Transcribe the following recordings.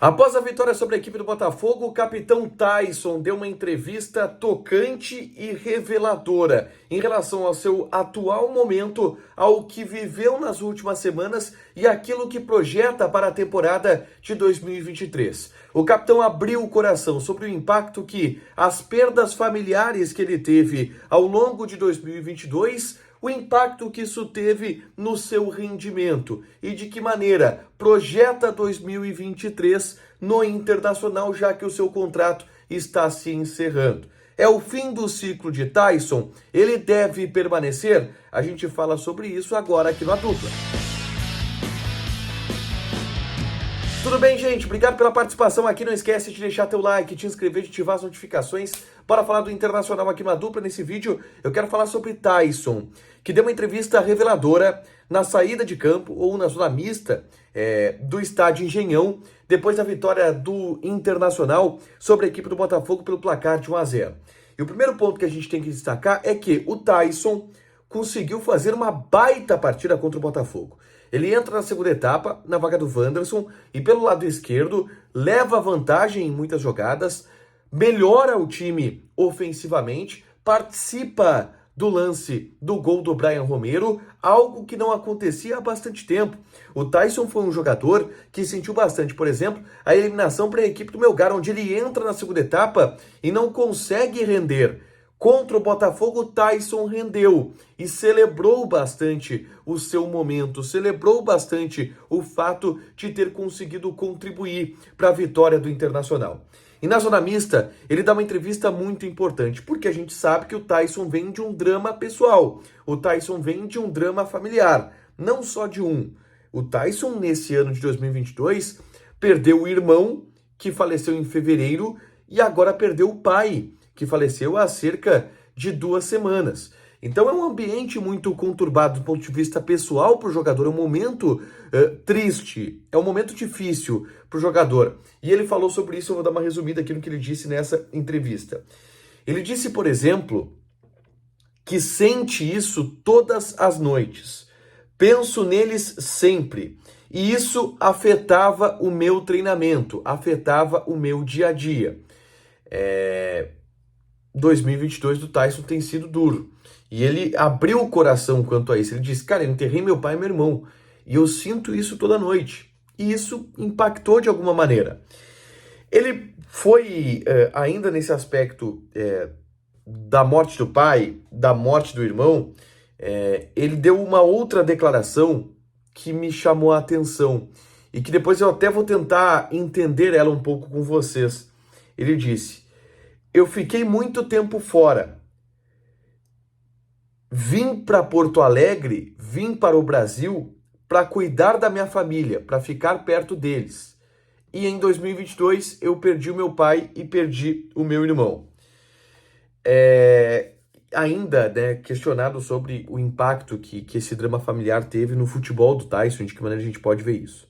Após a vitória sobre a equipe do Botafogo, o capitão Taison deu uma entrevista tocante e reveladora em relação ao seu atual momento, ao que viveu nas últimas semanas e aquilo que projeta para a temporada de 2023. O capitão abriu o coração sobre o impacto que as perdas familiares que ele teve ao longo de 2022, o impacto que isso teve no seu rendimento e de que maneira projeta 2023 no Internacional, já que o seu contrato está se encerrando. É o fim do ciclo de Taison? Ele deve permanecer? A gente fala sobre isso agora aqui no A Dupla. Tudo bem, gente? Obrigado pela participação aqui. Não esquece de deixar teu like, te inscrever, de ativar as notificações. Bora falar do Internacional aqui na Dupla. Nesse vídeo eu quero falar sobre Taison, que deu uma entrevista reveladora na saída de campo ou na zona mista do estádio Engenhão, depois da vitória do Internacional sobre a equipe do Botafogo pelo placar de 1-0. E o primeiro ponto que a gente tem que destacar é que o Taison conseguiu fazer uma baita partida contra o Botafogo. Ele entra na segunda etapa, na vaga do Wanderson, e pelo lado esquerdo, leva vantagem em muitas jogadas, melhora o time ofensivamente, participa do lance do gol do Brian Romero, algo que não acontecia há bastante tempo. O Taison foi um jogador que sentiu bastante, por exemplo, a eliminação para a equipe do Melgar, onde ele entra na segunda etapa e não consegue render. Contra o Botafogo, o Taison rendeu e celebrou bastante o seu momento, celebrou bastante o fato de ter conseguido contribuir para a vitória do Internacional. E na zona mista, ele dá uma entrevista muito importante, porque a gente sabe que o Taison vem de um drama pessoal, o Taison vem de um drama familiar, não só de um. O Taison, nesse ano de 2022, perdeu o irmão, que faleceu em fevereiro, e agora perdeu o pai, que faleceu há cerca de 2 semanas. Então é um ambiente muito conturbado do ponto de vista pessoal para o jogador, é um momento triste, é um momento difícil para o jogador. E ele falou sobre isso, eu vou dar uma resumida aqui no que ele disse nessa entrevista. Ele disse, por exemplo, que sente isso todas as noites. Penso neles sempre. E isso afetava o meu treinamento, afetava o meu dia a dia. 2022 do Taison tem sido duro. E ele abriu o coração quanto a isso. Ele disse, cara, eu enterrei meu pai e meu irmão. E eu sinto isso toda noite. E isso impactou de alguma maneira. Ele foi, ainda nesse aspecto da morte do pai, da morte do irmão, ele deu uma outra declaração que me chamou a atenção. E que depois eu até vou tentar entender ela um pouco com vocês. Ele disse, eu fiquei muito tempo fora. Vim para Porto Alegre, vim para o Brasil para cuidar da minha família, para ficar perto deles. E em 2022 eu perdi o meu pai e perdi o meu irmão. Ainda, questionado sobre o impacto que esse drama familiar teve no futebol do Taison, de que maneira a gente pode ver isso.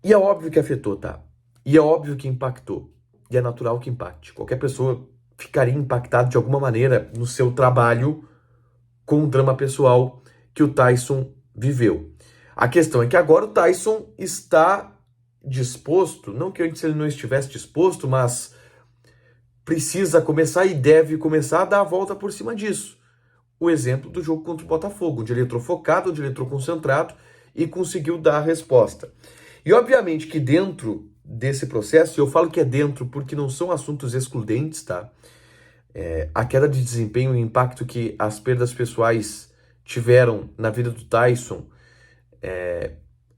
E é óbvio que afetou, tá? E é óbvio que impactou. E é natural que impacte. Qualquer pessoa ficaria impactada de alguma maneira no seu trabalho com o drama pessoal que o Taison viveu. A questão é que agora o Taison está disposto, não que antes ele não estivesse disposto, mas precisa começar e deve começar a dar a volta por cima disso. O exemplo do jogo contra o Botafogo, onde ele entrou focado, onde ele entrou concentrado e conseguiu dar a resposta. E obviamente que dentro desse processo, e eu falo que é dentro porque não são assuntos excludentes, tá? A queda de desempenho e o impacto que as perdas pessoais tiveram na vida do Taison,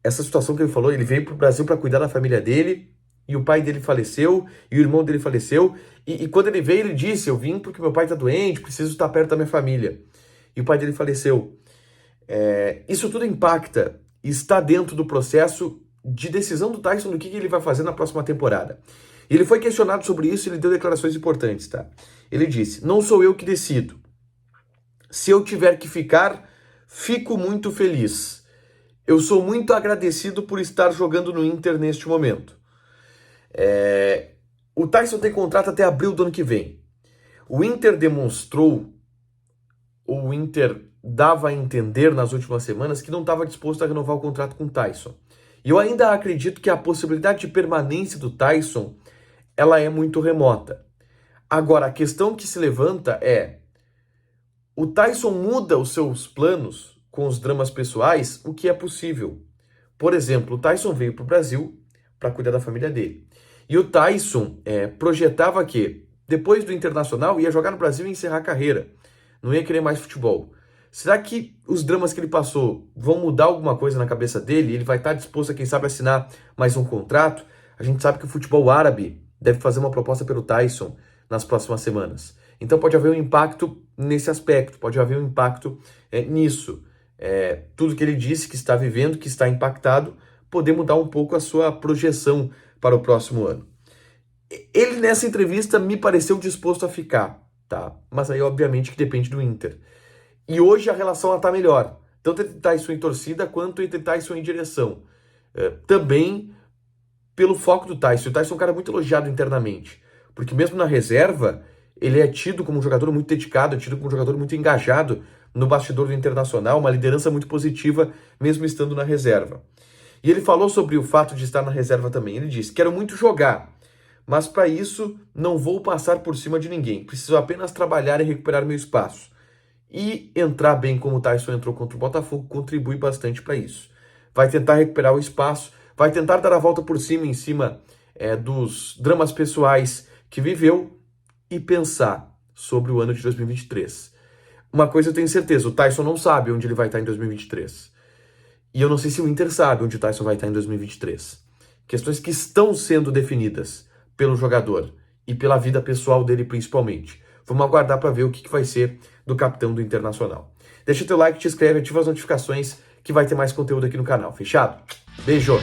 essa situação que ele falou, ele veio para o Brasil para cuidar da família dele, e o pai dele faleceu, e o irmão dele faleceu, e quando ele veio, ele disse, eu vim porque meu pai está doente, preciso estar perto da minha família. E o pai dele faleceu. Isso tudo impacta, e está dentro do processo de decisão do Taison do que ele vai fazer na próxima temporada. Ele foi questionado sobre isso e ele deu declarações importantes, tá? Ele disse, não sou eu que decido. Se eu tiver que ficar, fico muito feliz. Eu sou muito agradecido por estar jogando no Inter neste momento. O Taison tem contrato até abril do ano que vem. O Inter demonstrou, ou o Inter dava a entender nas últimas semanas que não estava disposto a renovar o contrato com o Taison. E eu ainda acredito que a possibilidade de permanência do Tyson, ela é muito remota. Agora, a questão que se levanta é, o Tyson muda os seus planos com os dramas pessoais, o que é possível. Por exemplo, o Tyson veio para o Brasil para cuidar da família dele. E o Tyson projetava que, depois do Internacional, ia jogar no Brasil e encerrar a carreira. Não ia querer mais futebol. Será que os dramas que ele passou vão mudar alguma coisa na cabeça dele? Ele vai estar disposto a, quem sabe, assinar mais um contrato? A gente sabe que o futebol árabe deve fazer uma proposta pelo Tyson nas próximas semanas. Então pode haver um impacto nesse aspecto, pode haver um impacto nisso. Tudo que ele disse que está vivendo, que está impactado, poder mudar um pouco a sua projeção para o próximo ano. Ele nessa entrevista me pareceu disposto a ficar, tá? Mas aí obviamente que depende do Inter. E hoje a relação está melhor, tanto entre Tyson em torcida quanto entre Tyson em direção. Também pelo foco do Tyson. O Tyson é um cara muito elogiado internamente, porque mesmo na reserva, ele é tido como um jogador muito dedicado, é tido como um jogador muito engajado no bastidor do Internacional, uma liderança muito positiva, mesmo estando na reserva. E ele falou sobre o fato de estar na reserva também. Ele disse: quero muito jogar, mas para isso não vou passar por cima de ninguém. Preciso apenas trabalhar e recuperar meu espaço. E entrar bem como o Tyson entrou contra o Botafogo contribui bastante para isso. Vai tentar recuperar o espaço, vai tentar dar a volta por cima em cima dos dramas pessoais que viveu e pensar sobre o ano de 2023. Uma coisa eu tenho certeza, o Tyson não sabe onde ele vai estar em 2023. E eu não sei se o Inter sabe onde o Tyson vai estar em 2023. Questões que estão sendo definidas pelo jogador e pela vida pessoal dele principalmente. Vamos aguardar para ver o que vai ser do capitão do Internacional. Deixa o teu like, te inscreve, ativa as notificações que vai ter mais conteúdo aqui no canal. Fechado? Beijo!